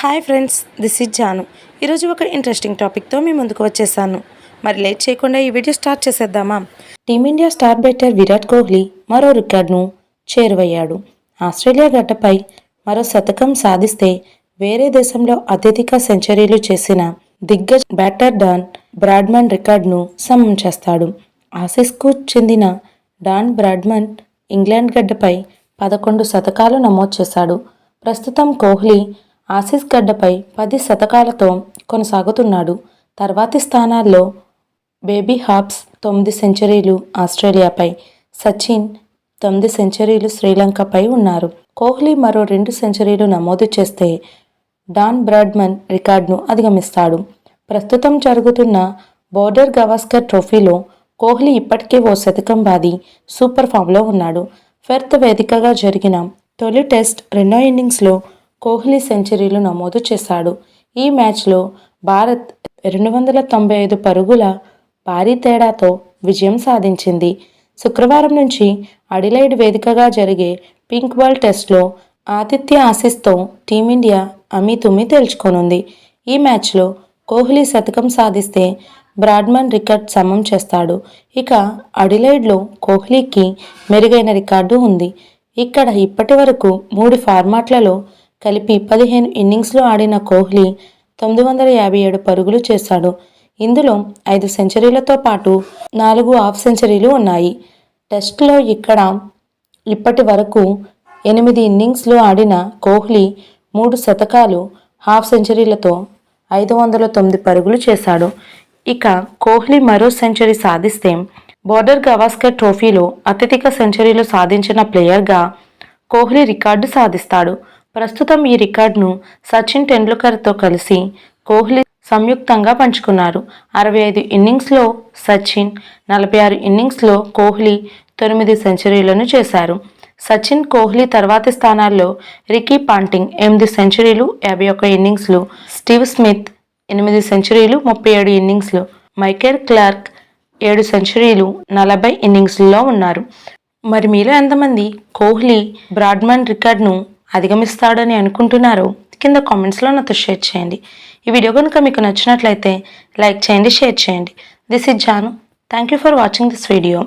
Hi friends, this is Janu. ఈరోజు ఒక interesting టాపిక్తో మీ ముందుకు వచ్చేసాను. మరి లేట్ చేయకుండా ఈ వీడియో స్టార్ట్ చేసేద్దామా? Team India star batter Virat Kohli మరో రికార్డును చేరువయ్యాడు. ఆస్ట్రేలియా గడ్డపై మరో శతకం సాధిస్తే వేరే దేశంలో అత్యధిక సెంచరీలు చేసిన దిగ్గజ బ్యాటర్ డాన్ బ్రాడ్మన్ రికార్డును సమం చేస్తాడు. ఆసీస్కు చెందిన డాన్ బ్రాడ్మన్ ఇంగ్లాండ్ గడ్డపై 11 శతకాలు నమోదు చేశాడు. ప్రస్తుతం కోహ్లీ ఆసీస్ గడ్డపై 10 శతకాలతో కొనసాగుతున్నాడు. తర్వాతి స్థానాల్లో బేబీ హాప్స్ 9 సెంచరీలు ఆస్ట్రేలియాపై, సచిన్ 9 సెంచరీలు శ్రీలంకపై ఉన్నారు. కోహ్లీ మరో 2 సెంచరీలు నమోదు చేస్తే డాన్ బ్రాడ్మన్ రికార్డును అధిగమిస్తాడు. ప్రస్తుతం జరుగుతున్న బోర్డర్ గవాస్కర్ ట్రోఫీలో కోహ్లీ ఇప్పటికే ఓ శతకం బాది సూపర్ ఫామ్లో ఉన్నాడు. పెర్త్ వేదికగా జరిగిన తొలి టెస్ట్ రెండో ఇన్నింగ్స్లో కోహ్లీ సెంచరీలు నమోదు చేశాడు. ఈ మ్యాచ్లో భారత్ 295 పరుగుల భారీ తేడాతో విజయం సాధించింది. శుక్రవారం నుంచి అడిలైడ్ వేదికగా జరిగే పింక్ బాల్ టెస్ట్లో ఆతిథ్య ఆసీస్తో టీమిండియా అమీతుమీ తేల్చుకోనుంది. ఈ మ్యాచ్లో కోహ్లీ శతకం సాధిస్తే బ్రాడ్మన్ రికార్డ్ సమం చేస్తాడు. ఇక అడిలైడ్లో కోహ్లీకి మెరుగైన రికార్డు ఉంది. ఇక్కడ ఇప్పటి వరకు 3 ఫార్మాట్లలో కలిపి 15 ఇన్నింగ్స్లు ఆడిన కోహ్లీ 957 పరుగులు చేశాడు. ఇందులో 5 సెంచరీలతో పాటు 4 హాఫ్ సెంచరీలు ఉన్నాయి. టెస్ట్లో ఇప్పటి వరకు 8 ఇన్నింగ్స్లు ఆడిన కోహ్లీ 3 శతకాలు, హాఫ్ సెంచరీలతో 509 పరుగులు చేశాడు. ఇక కోహ్లీ మరో సెంచరీ సాధిస్తే బోర్డర్ గవాస్కర్ ట్రోఫీలో అత్యధిక సెంచరీలు సాధించిన ప్లేయర్గా కోహ్లీ రికార్డు సాధిస్తాడు. ప్రస్తుతం ఈ రికార్డును సచిన్ టెండూల్కర్తో కలిసి కోహ్లీ సంయుక్తంగా పంచుకున్నారు. 65 ఇన్నింగ్స్లో సచిన్, 46 ఇన్నింగ్స్లో కోహ్లీ 9 సెంచరీలను చేశారు. సచిన్, కోహ్లీ తర్వాతి స్థానాల్లో రికీ పాంటింగ్ 8 సెంచరీలు, 51 ఇన్నింగ్స్లు, స్టీవ్ స్మిత్ 8 సెంచరీలు, 37 ఇన్నింగ్స్లు, మైకేల్ క్లార్క్ 7 సెంచరీలు, 40 ఇన్నింగ్స్లలో ఉన్నారు. మరి మీలో ఎంతమంది కోహ్లీ బ్రాడ్మన్ రికార్డును అధిగమిస్తాడని అనుకుంటున్నారో కింద కామెంట్స్లో నాతో షేర్ చేయండి. ఈ వీడియో కనుక మీకు నచ్చినట్లయితే లైక్ చేయండి, షేర్ చేయండి. This is Janu. Thank you for watching this video.